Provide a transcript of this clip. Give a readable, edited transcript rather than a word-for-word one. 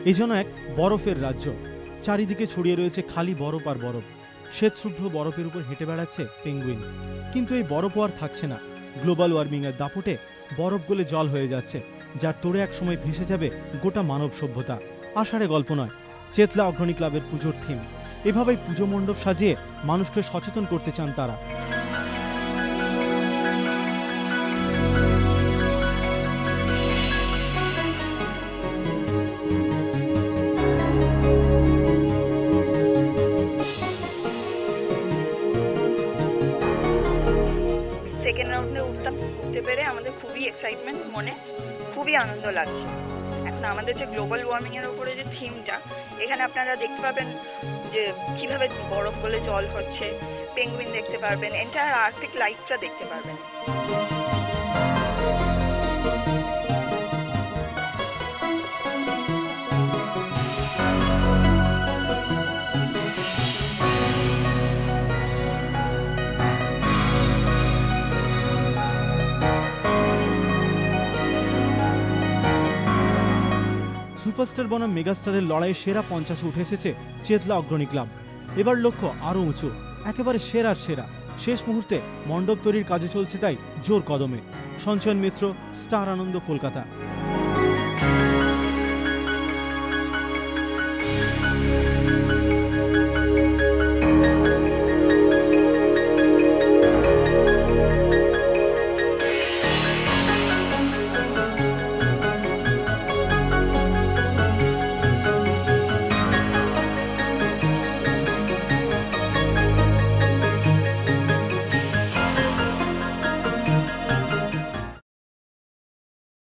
এই যেন এক বরফের রাজ্য। চারিদিকে ছড়িয়ে রয়েছে খালি বরফ আর বরফ। শ্বেতশুভ্র বরফের উপর হেঁটে বেড়াচ্ছে পেঙ্গুইন। কিন্তু এই বরফও আর থাকছে না। গ্লোবাল ওয়ার্মিং এর দাপটে বরফ গলে জল হয়ে যাচ্ছে, যার তোড়ে এক সময় ভেসে যাবে গোটা মানব সভ্যতা। আষাঢ়ে গল্প নয়, চেতলা অগ্রণী ক্লাবের পুজোর থিম। এভাবেই পুজো মণ্ডপ সাজিয়ে মানুষকে সচেতন করতে চান তারা। সেকেন্ড রাউন্ডে উঠতে পেরে আমাদের খুবই এক্সাইটমেন্ট, মনে খুবই আনন্দ লাগছে। এখন আমাদের যে গ্লোবাল ওয়ার্মিং এর উপরে যে থিমটা, এখানে আপনারা দেখতে পাবেন যে কিভাবে বরফ গলে জল হচ্ছে, পেঙ্গুইন দেখতে পারবেন, এন্টায়ার আর্কটিক লাইফটা দেখতে পারবেন। সুপারস্টার বনাম মেগাস্টারের লড়াইয়ে সেরা 50-এ উঠে এসেছে চেতলা অগ্রণী ক্লাব। এবার লক্ষ্য আরও উঁচু, একেবারে সেরার সেরা। শেষ মুহূর্তে মণ্ডপ তৈরির কাজে চলছে তাই জোর কদমে। সঞ্চয়ন মিত্র, স্টার আনন্দ, কলকাতা।